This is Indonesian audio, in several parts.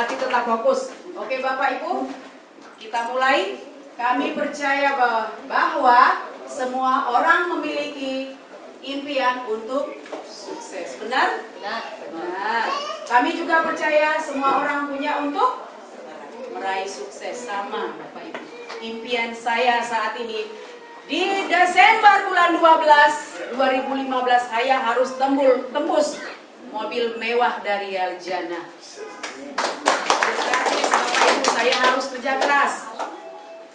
hati tetap fokus. Oke Bapak Ibu, kita mulai. Kami percaya bahwa semua orang memiliki impian untuk sukses. Benar? Benar. Benar. Kami juga percaya semua orang punya untuk meraih sukses. Sama Bapak Ibu. Impian saya saat ini di Desember bulan 12 2015 saya harus tembus mobil mewah dari Aljana. Gratis Bapak Ibu, saya harus kerja keras.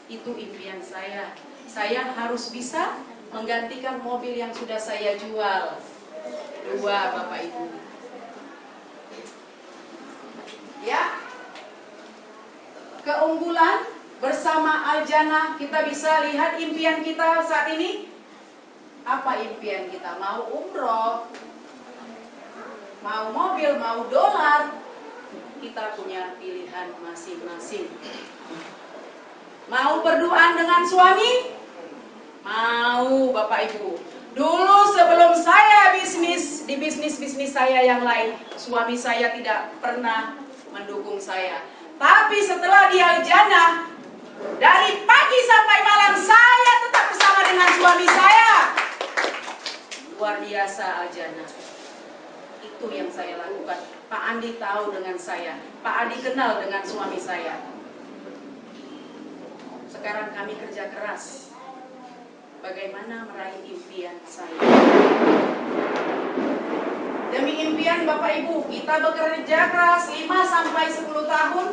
Itu impian saya. Saya harus bisa menggantikan mobil yang sudah saya jual. 2 Bapak Ibu. Ya. Keunggulan bersama Aljana, kita bisa lihat impian kita saat ini. Apa impian kita? Mau umroh, mau mobil, mau dolar. Kita punya pilihan masing-masing. Mau berduaan dengan suami? Mau Bapak Ibu. Dulu sebelum saya bisnis, di bisnis saya yang lain, suami saya tidak pernah mendukung saya. Tapi setelah di Aljana, dari pagi sampai malam saya tetap bersama dengan suami saya. Luar biasa Aljana. Itu yang saya lakukan. Pak Andi tahu dengan saya. Pak Andi kenal dengan suami saya. Sekarang kami kerja keras. Bagaimana meraih impian saya. Demi impian Bapak Ibu, kita bekerja keras 5-10 tahun,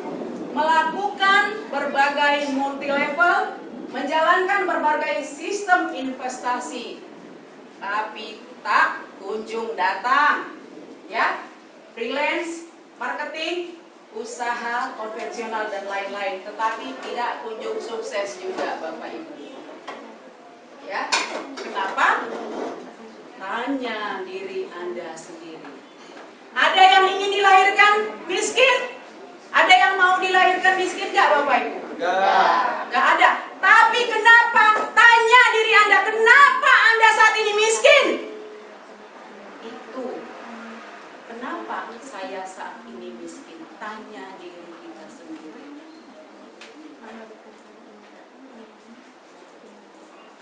melakukan berbagai multi level, menjalankan berbagai sistem investasi. Tapi tak kunjung datang. Ya, freelance, marketing, usaha konvensional dan lain-lain, tetapi tidak kunjung sukses juga Bapak Ibu. Ya, kenapa? Tanya diri Anda sendiri. Ada yang ingin dilahirkan miskin? Ada yang mau dilahirkan miskin nggak Bapak Ibu? Nggak ada. Tapi kenapa? Tanya diri Anda, kenapa Anda saat ini miskin? Itu. Kenapa saya saat ini miskin? Tanya diri kita sendiri.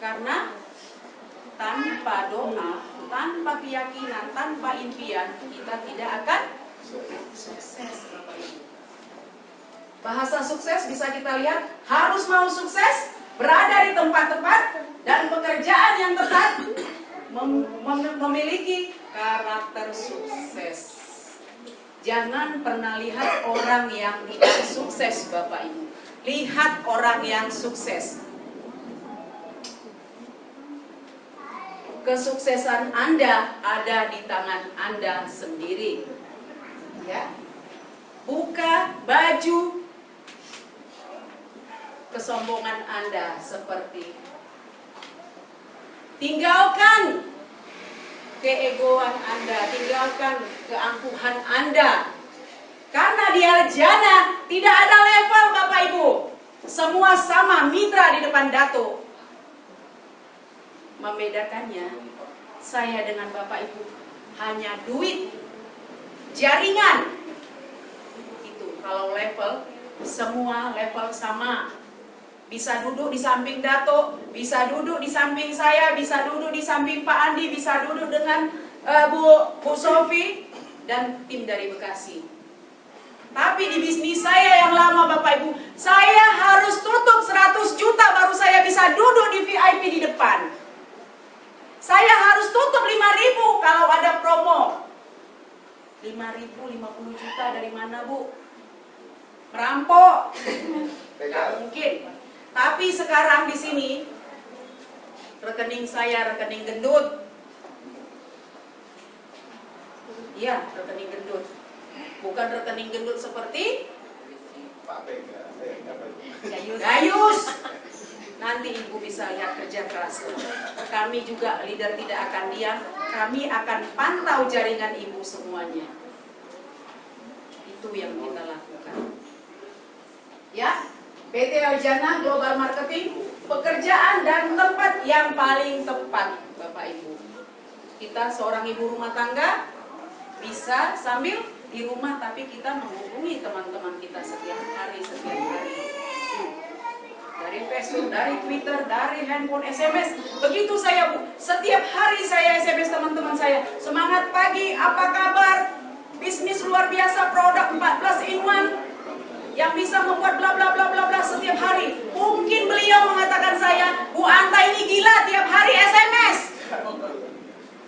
Karena tanpa doa, tanpa keyakinan, tanpa impian, kita tidak akan sukses. Bahasa sukses bisa kita lihat, harus mau sukses, berada di tempat-tempat dan pekerjaan yang tepat, memiliki karakter sukses. Jangan pernah lihat orang yang tidak sukses Bapak Ibu. Lihat orang yang sukses. Kesuksesan Anda ada di tangan Anda sendiri. Ya. Buka baju kesombongan Anda seperti tinggalkan keegoan Anda, tinggalkan keangkuhan Anda. Karena di Aljana tidak ada level Bapak Ibu. Semua sama, mitra di depan dato. Membedakannya, saya dengan Bapak Ibu hanya duit, jaringan. Itu kalau level, semua level sama. Bisa duduk di samping dato, bisa duduk di samping saya, bisa duduk di samping Pak Andi, bisa duduk dengan Bu Sofi dan tim dari Bekasi. Tapi di bisnis saya yang lama Bapak Ibu, saya harus tutup 100 juta baru saya bisa duduk di VIP di depan. Saya harus tutup 5.000 kalau ada promo. 5.000, 50 juta dari mana Bu? Merampok. Gak mungkin. Tapi sekarang di sini rekening saya rekening gendut. Iya, rekening gendut. Bukan rekening gendut seperti Gayus. Nanti Ibu bisa lihat kerja keras. Kami juga leader tidak akan diam. Kami akan pantau jaringan Ibu semuanya. Itu yang kita lakukan. Ya, PT Aljana Global Marketing, pekerjaan dan tempat yang paling tepat, Bapak Ibu. Kita seorang ibu rumah tangga bisa sambil di rumah, tapi kita menghubungi teman-teman kita setiap hari. Dari Facebook, dari Twitter, dari handphone, SMS. Begitu saya, Bu. Setiap hari saya SMS teman-teman saya. Semangat pagi, apa kabar? Bisnis luar biasa, produk 14 in 1 yang bisa membuat bla bla bla bla bla setiap hari. Mungkin beliau mengatakan saya, Bu Anta ini gila tiap hari SMS.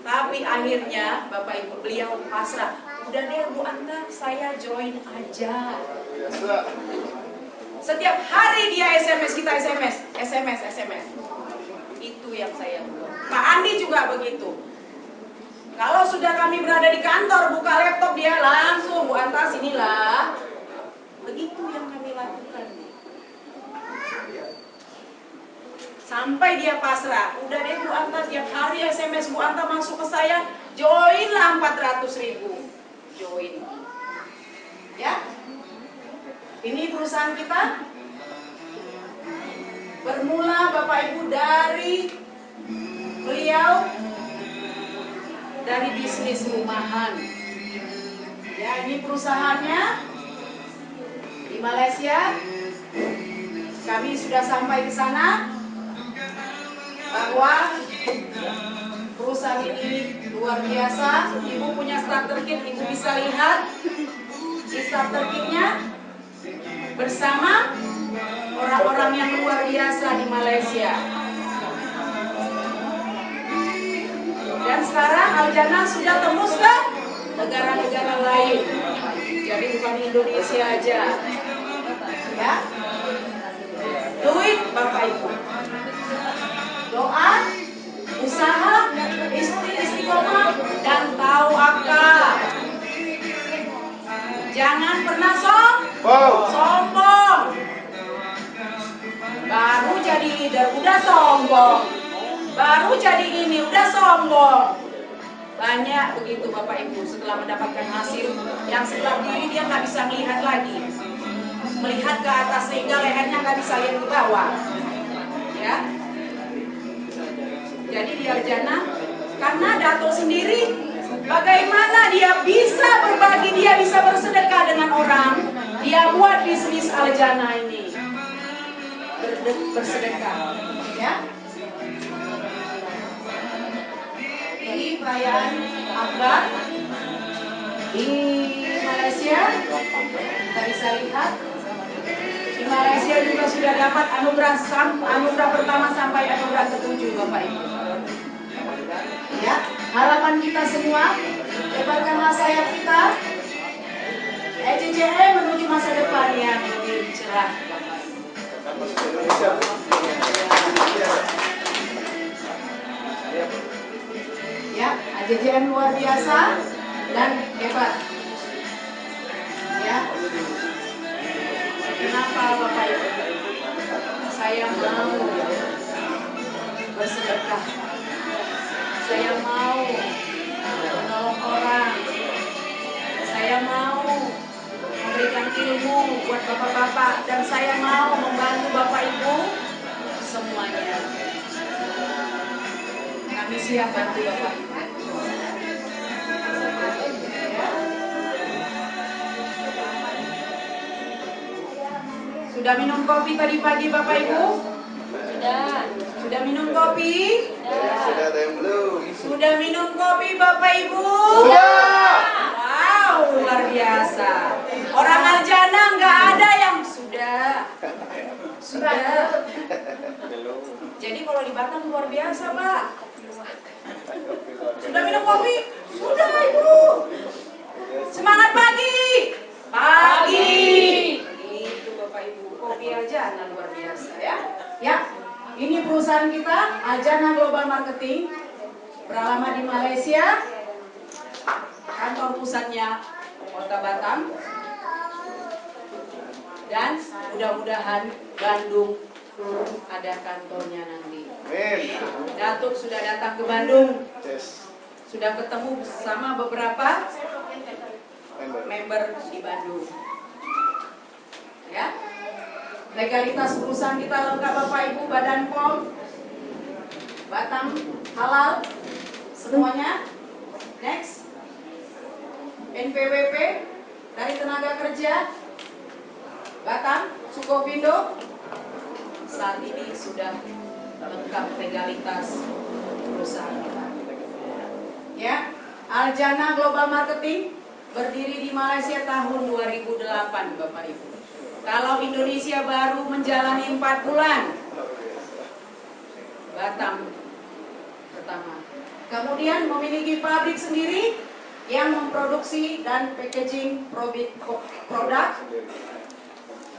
Tapi akhirnya Bapak Ibu beliau pasrah. Udah deh Bu Anta, saya join aja. Setiap hari dia SMS, kita SMS. Itu yang saya buat. Pak Andi juga begitu. Kalau sudah kami berada di kantor, buka laptop dia langsung, Bu Anta sinilah. Begitu yang kami lakukan. Sampai dia pasrah. Udah deh Bu Anta, tiap hari SMS Bu Anta masuk ke saya, joinlah 400.000. Join. Ya. Ini perusahaan kita bermula Bapak Ibu dari beliau dari bisnis rumahan. Ya, ini perusahaannya di Malaysia. Kami sudah sampai di sana bahwa perusahaan ini luar biasa. Ibu punya starter kit, Ibu bisa lihat di starter kitnya bersama orang-orang yang luar biasa di Malaysia. Dan sekarang Aljana sudah tembus ke negara-negara lain. Jadi bukan Indonesia aja. Ya. Duit Bapak Ibu. Doa, usaha, istri istiqomah, dan tawakal. Jangan pernah sombong. Baru jadi leader udah sombong. Baru jadi ini udah sombong. Banyak begitu Bapak Ibu setelah mendapatkan hasil yang sebelah diri dia nggak bisa melihat lagi. Melihat ke atas sehingga lehernya nggak bisa lihat ke bawah. Ya. Jadi di Aljana karena Dato sendiri bagaimana dia bisa berbagi, dia bisa bersedekah dengan orang. Dia buat bisnis Aljana ini bersedekah, ya. Ini perayaan Akbar di Malaysia. Kita bisa lihat di Malaysia juga sudah dapat anugerah pertama sampai anugerah ke-7 Bapak Ibu. Ya, harapan kita semua, lebarkanlah sayap kita. ECCE menuju masa depan yang lebih cerah. Ya, AJJM luar biasa dan hebat. Ya. Kenapa Bapak Ibu? Saya mau bersedekah. Saya mau menolong orang. Saya mau memberikan ilmu buat bapak-bapak dan saya mau membantu Bapak Ibu semuanya. Kami siap bantu Bapak Ibu. Sudah minum kopi tadi pagi Bapak Ibu? Sudah. Sudah minum kopi? Sudah ada yang belum? Sudah minum kopi Bapak Ibu? Sudah. Wow, luar biasa. Orang Aljana nggak ada yang sudah. Jadi kalau di Batam luar biasa Pak. Sudah minum kopi? Sudah Ibu. Semangat pagi. Pagi. Itu Bapak Ibu, kopi Aljana luar biasa ya. Ya. Ini perusahaan kita, Aljana Global Marketing, beralamat di Malaysia, kantor pusatnya Kota Batam, dan mudah-mudahan Bandung ada kantornya nanti. Datuk sudah datang ke Bandung, sudah ketemu sama beberapa member di Bandung. Ya. Legalitas perusahaan kita lengkap Bapak Ibu, Badan POM, Batam halal, semuanya. Next, NPWP, Cari tenaga kerja, Batam, Sukovindo, saat ini sudah lengkap legalitas perusahaan kita. Ya, Aljana Global Marketing berdiri di Malaysia tahun 2008, Bapak Ibu. Kalau Indonesia baru menjalani 4 bulan, Batam pertama. Kemudian memiliki pabrik sendiri yang memproduksi dan packaging produk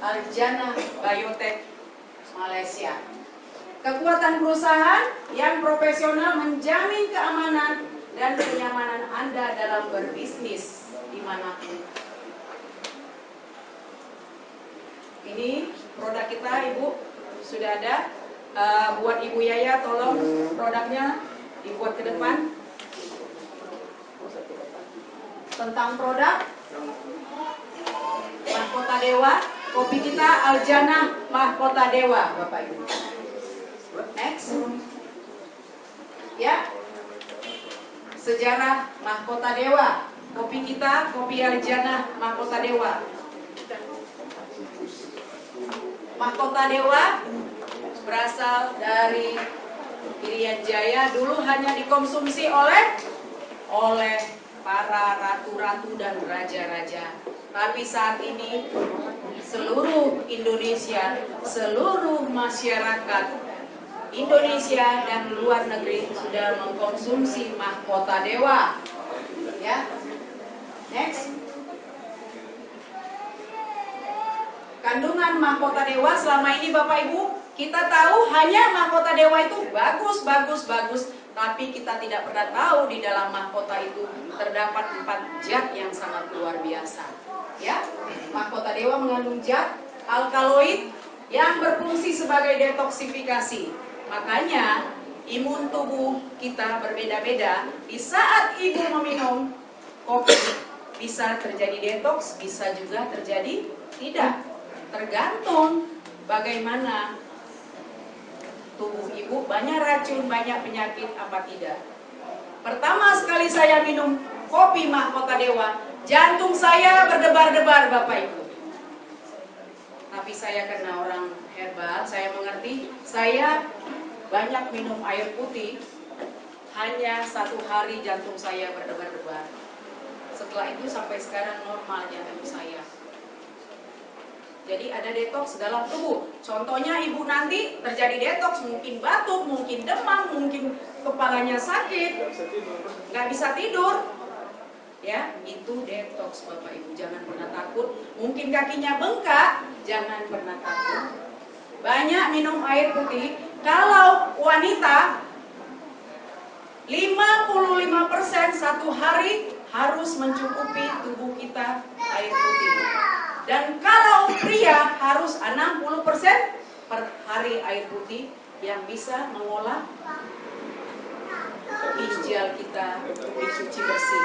Aljana Biotech Malaysia. Kekuatan perusahaan yang profesional menjamin keamanan dan kenyamanan Anda dalam berbisnis dimanapun. Ini produk kita, Ibu, sudah ada. Buat Ibu Yaya, tolong produknya dibuat ke depan. Tentang produk Mahkota Dewa, kopi kita Aljana Mahkota Dewa, Bapak Ibu. Next. Ya. Sejarah Mahkota Dewa. Kopi kita, kopi Aljana Mahkota Dewa. Mahkota Dewa berasal dari Irian Jaya, dulu hanya dikonsumsi oleh para ratu-ratu dan raja-raja. Tapi saat ini seluruh Indonesia, seluruh masyarakat Indonesia dan luar negeri sudah mengkonsumsi Mahkota Dewa. Ya. Next. Kandungan Mahkota Dewa selama ini Bapak Ibu, kita tahu hanya Mahkota Dewa itu bagus. Tapi kita tidak pernah tahu di dalam mahkota itu terdapat 4 zat yang sangat luar biasa. Ya, Mahkota Dewa mengandung zat alkaloid yang berfungsi sebagai detoksifikasi. Makanya imun tubuh kita berbeda-beda. Di saat Ibu meminum kopi bisa terjadi detoks, bisa juga terjadi tidak. Tergantung bagaimana tubuh Ibu, banyak racun, banyak penyakit apa tidak. Pertama sekali saya minum kopi Mahkota Dewa, jantung saya berdebar-debar Bapak Ibu. Tapi saya karena orang hebat, saya mengerti, saya banyak minum air putih, hanya 1 hari jantung saya berdebar-debar. Setelah itu sampai sekarang normal jantung saya. Jadi ada detoks dalam tubuh. Contohnya Ibu nanti terjadi detoks, mungkin batuk, mungkin demam, mungkin kepalanya sakit, nggak bisa tidur. Ya, itu detoks Bapak Ibu. Jangan pernah takut. Mungkin kakinya bengkak, jangan pernah takut. Banyak minum air putih. Kalau wanita 55% 1 hari harus mencukupi tubuh kita air putih. Dan kalau pria harus 60% per hari air putih yang bisa mengolah ginjal kita untuk dicuci bersih.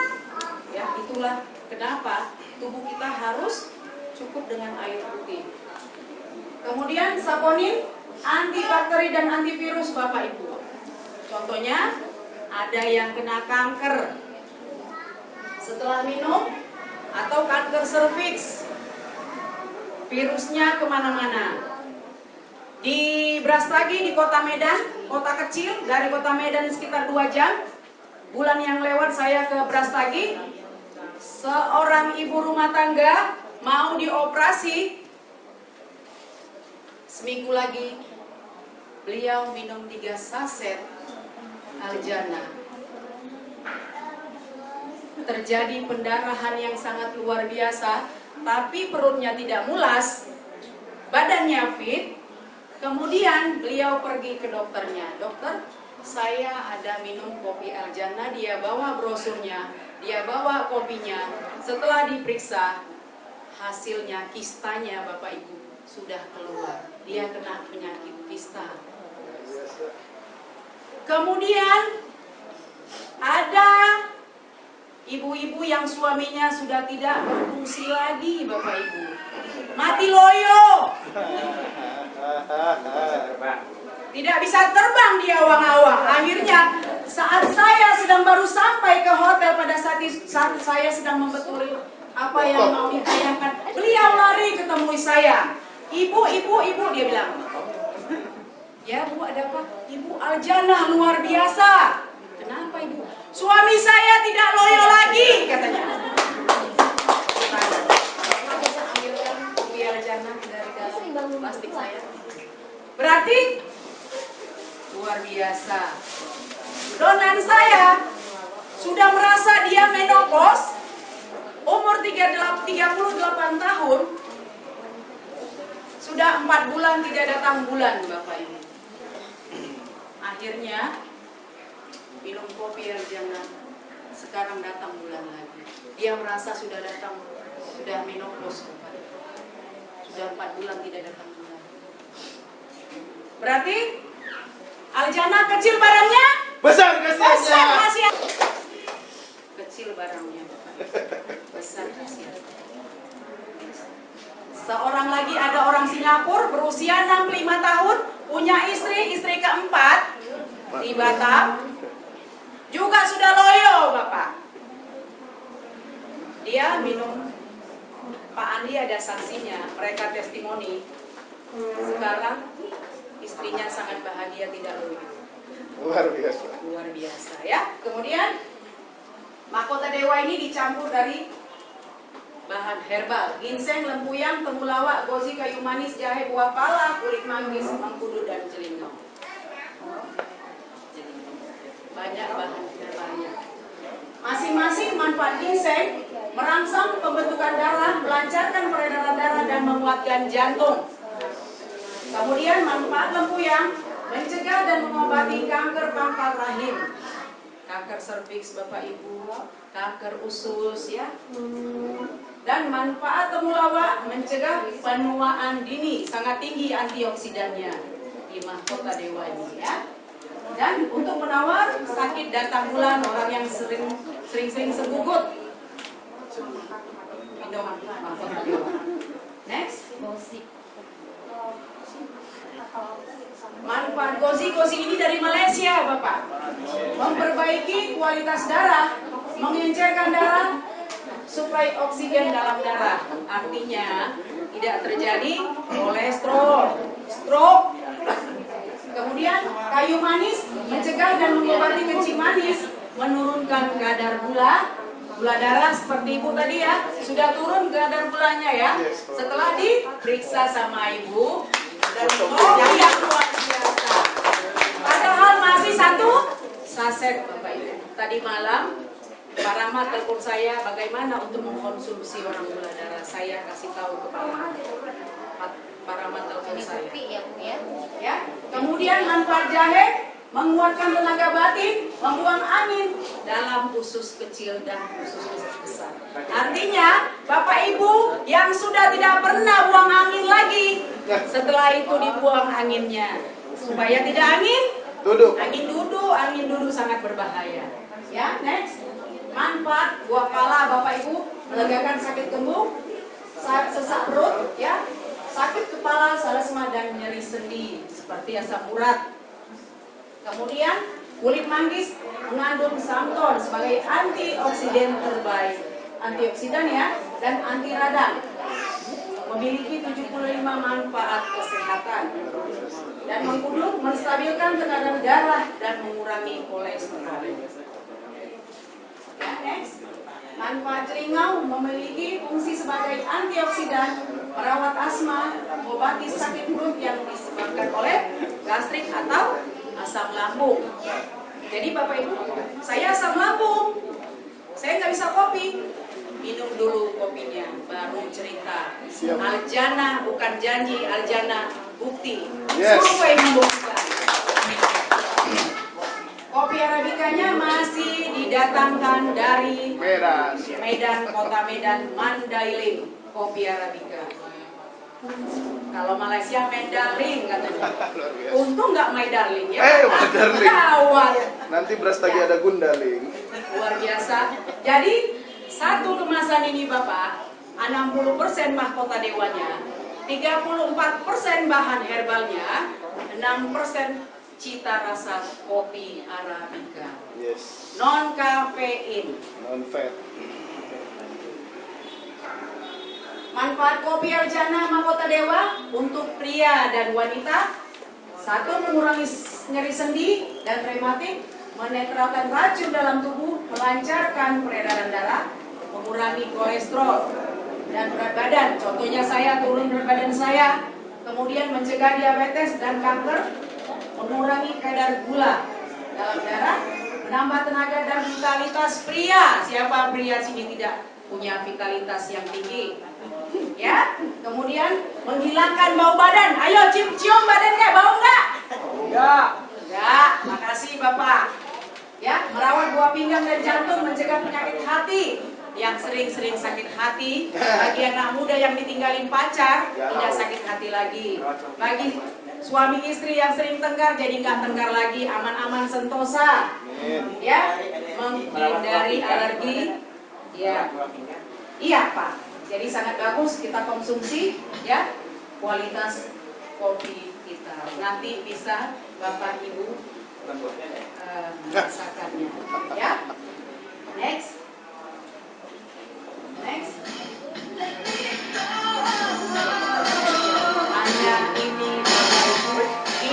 Ya, itulah kenapa tubuh kita harus cukup dengan air putih. Kemudian saponin antibakteri dan antivirus Bapak Ibu. Contohnya ada yang kena kanker setelah minum atau kanker serviks. Virusnya kemana-mana. Di Brastagi di Kota Medan, kota kecil, dari Kota Medan sekitar 2 jam. Bulan yang lewat saya ke Brastagi, seorang ibu rumah tangga mau dioperasi. Seminggu lagi beliau minum 3 saset Aljana. Terjadi pendarahan yang sangat luar biasa, tapi perutnya tidak mulas, badannya fit. Kemudian beliau pergi ke dokternya. Dokter, saya ada minum kopi Aljana, dia bawa brosurnya, dia bawa kopinya. Setelah diperiksa, hasilnya kistanya Bapak Ibu sudah keluar. Dia kena penyakit kista. Kemudian ada ibu-ibu yang suaminya sudah tidak berfungsi lagi Bapak Ibu. Mati loyo. Tidak bisa terbang di awang-awang. Akhirnya saat saya sedang baru sampai ke hotel pada saat saya sedang membetulkan Apa yang mau ditayangkan? Beliau lari ketemu saya. Ibu, dia bilang. Ya Bu, ada apa? Ibu Aljana luar biasa. Kenapa Ibu? Suami saya tidak loyo lagi, katanya. Ambilkan kopi Aljana dari dalam plastik saya. Berarti luar biasa. Donan saya sudah merasa dia menopause, umur 38 tahun, sudah 4 bulan tidak datang bulan, Bapak Ibu. Akhirnya minum kopi Aljana, sekarang datang bulan lagi. Dia merasa sudah datang, sudah menopause, Bapak Ibu. Sudah 4 bulan tidak datang bulan. Berarti Aljana kecil barangnya, Besar kasihannya. Kecil barangnya, Bapak Ibu. Besar kasihan. Seorang lagi ada orang Singapura berusia 65 tahun, punya istri keempat di Batam, juga sudah loyo Bapak. Dia minum, Pak Andi ada saksinya, mereka testimoni. Sekarang istrinya sangat bahagia tidak loyo. Luar biasa. Luar biasa ya. Kemudian mahkota dewa ini dicampur dari bahan herbal, ginseng, lempuyang, temulawak, gozi, kayu manis, jahe, buah pala, kulit manggis, mengkudu, dan jelingong. Banyak bahan herbalnya. Masing-masing manfaat ginseng merangsang pembentukan darah, melancarkan peredaran darah, dan menguatkan jantung. Kemudian manfaat lempuyang mencegah dan mengobati kanker pangkal rahim, kanker serviks Bapak Ibu, kanker usus ya. Dan manfaat temulawak mencegah penuaan dini, sangat tinggi antioksidannya di mahkota dewa ini ya. Dan untuk menawar sakit datang bulan, orang yang sering segugut, minum mahkota dewa. Next. Manfaat gozi ini dari Malaysia Bapak, memperbaiki kualitas darah, mengencerkan darah supaya oksigen dalam darah, artinya tidak terjadi kolesterol, stroke. Kemudian kayu manis mencegah dan mengobati kencing manis, menurunkan kadar gula darah seperti Ibu tadi ya, sudah turun kadar gulanya ya. Setelah diperiksa sama Ibu, dan yang luar biasa. Padahal masih 1 saset Bapak Ibu. Tadi malam Pak Rahmat telepon saya bagaimana untuk mengkonsumsi orang gula darah. Saya kasih tahu ke Pak Rahmat telepon saya. Ya. Kemudian manfaat jahe menguatkan tenaga batin, membuang angin dalam usus kecil dan usus besar. Artinya Bapak Ibu yang sudah tidak pernah buang angin lagi, setelah itu dibuang anginnya supaya tidak angin duduk sangat berbahaya. Ya, next. Manfaat buah pala Bapak Ibu melegakan sakit kembung, sesak perut, ya, sakit kepala, salesma, dan nyeri sendi seperti asam urat. Kemudian kulit manggis mengandung samton sebagai antioksidan terbaik, antioksidan ya, dan anti radang. Memiliki 75 manfaat kesehatan dan mengkudu menstabilkan tekanan darah dan mengurangi kolesterol. Ya, next. Manfaat jelingau memiliki fungsi sebagai antioksidan, merawat asma, mengobati sakit perut yang disebabkan oleh gastrik atau asam lambung. Jadi Bapak Ibu, saya asam lambung, saya nggak bisa kopi, minum dulu kopinya, baru cerita. Aljana bukan janji, Aljana bukti. Survei membuktikan. Kopi arabikanya masih didatangkan dari Medan, kota Medan, Mandailing, kopi arabika. Kalau Malaysia Mandaling katanya. Untung nggak Mandaling ya. Gawat. Nanti beras tadi ada gundaling. Luar biasa. Jadi satu kemasan ini Bapak, 60% mahkota dewanya, 34% bahan herbalnya, 6% cita rasa kopi arabika. Yes. Non kafein. Non fat. Manfaat kopi Aljana Mahkota Dewa untuk pria dan wanita. 1. Mengurangi nyeri sendi dan rematik, menetralkan racun dalam tubuh, melancarkan peredaran darah, mengurangi kolesterol dan berat badan. Contohnya saya turun berat badan saya. Kemudian mencegah diabetes dan kanker, mengurangi kadar gula dalam darah, menambah tenaga dan vitalitas pria. Siapa pria sini tidak punya vitalitas yang tinggi? Ya. Kemudian menghilangkan bau badan. Ayo cium badannya, bau nggak? Enggak. Enggak. Makasih Bapak. Ya, merawat buah pinggang dan jantung, mencegah penyakit hati. Yang sering-sering sakit hati, bagi anak muda yang ditinggalin pacar, tidak sakit hati lagi. Bagi suami istri yang sering tengkar, jadi nggak tengkar lagi, aman-aman sentosa. Ya, menghindari alergi. Ya, iya Pak. Jadi sangat bagus kita konsumsi, ya, kualitas kopi kita. Nanti bisa Bapak Ibu merasakannya. Ya, next. Hanya ini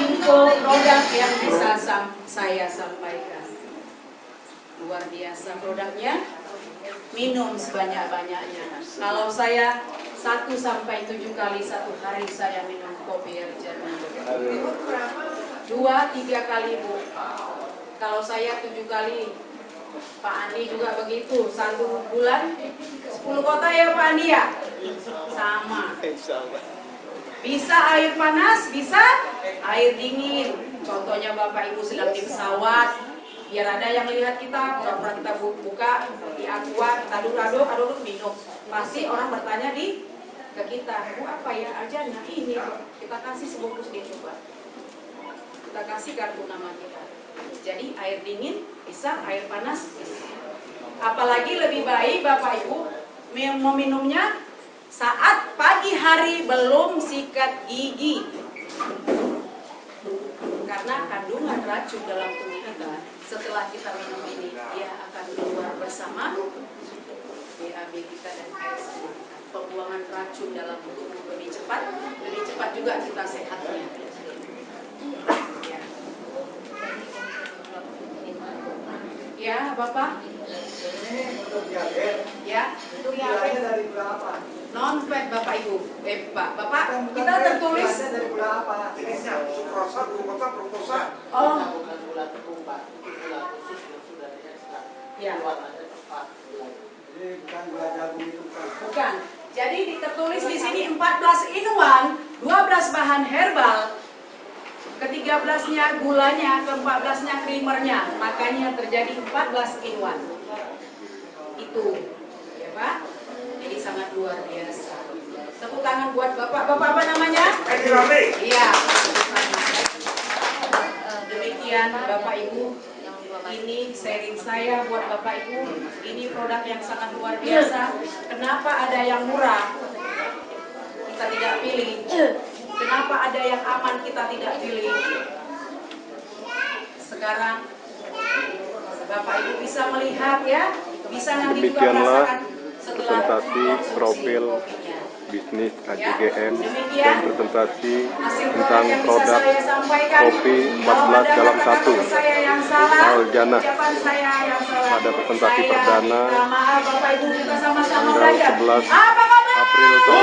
info produk yang bisa saya sampaikan. Luar biasa produknya. Minum sebanyak-banyaknya. Kalau saya 1 sampai 7 kali satu hari saya minum kopi Aljana. 2-3 kali Bu. Kalau saya 7 kali. Pak Andi juga begitu, 1 bulan 10 kota ya Pak Andi ya? Sama. Bisa air panas, bisa air dingin. Contohnya Bapak Ibu sedang di pesawat, biar ada yang lihat kita, pura-pura kita buka di aqua, kita aduk minum. Pasti orang bertanya ke kita, Bu apa ya Aljana ini? Kita kasih sebungkus dia coba. Kita kasih kartu nama kita. Jadi air dingin bisa, air panas bisa. Apalagi lebih baik Bapak Ibu meminumnya saat pagi hari belum sikat gigi. Karena kandungan racun dalam tubuh kita setelah kita minum ini, dia akan keluar bersama BAB kita dan air semua. Pembuangan racun dalam tubuh lebih cepat juga kita sehatnya. Ya, Bapak. Untuk diabetes. Ya, untuk Gulanya dari berapa? Non-fat Bapak Ibu. Pak, Bapak, kita tertulis dari berapa? Jenisnya sukrosa, glukosa, fruktosa. Oh, bukan gula ketumbar, gula khusus yang sudah diekstrak. ya. Warnanya tepat gula. Jadi bukan gula jagung itu kan? Bukan. Jadi tertulis di sini 14 in 1, 12 bahan herbal. Ke-13-nya gulanya, ke-14-nya creamernya. Makanya terjadi 14 in 1. Itu. Ya Pak. Jadi sangat luar biasa. Tepuk tangan buat Bapak. Bapak apa namanya? Edi Rame. Iya. Demikian Bapak Ibu. Ini sharing saya buat Bapak Ibu. Ini produk yang sangat luar biasa. Kenapa ada yang murah? Kita tidak pilih. Kenapa ada yang aman kita tidak pilih? Sekarang Bapak Ibu bisa melihat ya, bisa nanti juga merasakan setelah presentasi profil kopinya. bisnis Ya, AJGN demikian dan presentasi hasil tentang yang bisa produk saya sampaikan. kopi Kalau 14 ada dalam kata-kata 1 saya yang salah, Aljana ucapan saya yang salah. pada presentasi Saya perdana minta maaf Bapak Ibu, kita sama-sama tanggal belajar. 11 Apa kabar? April tahun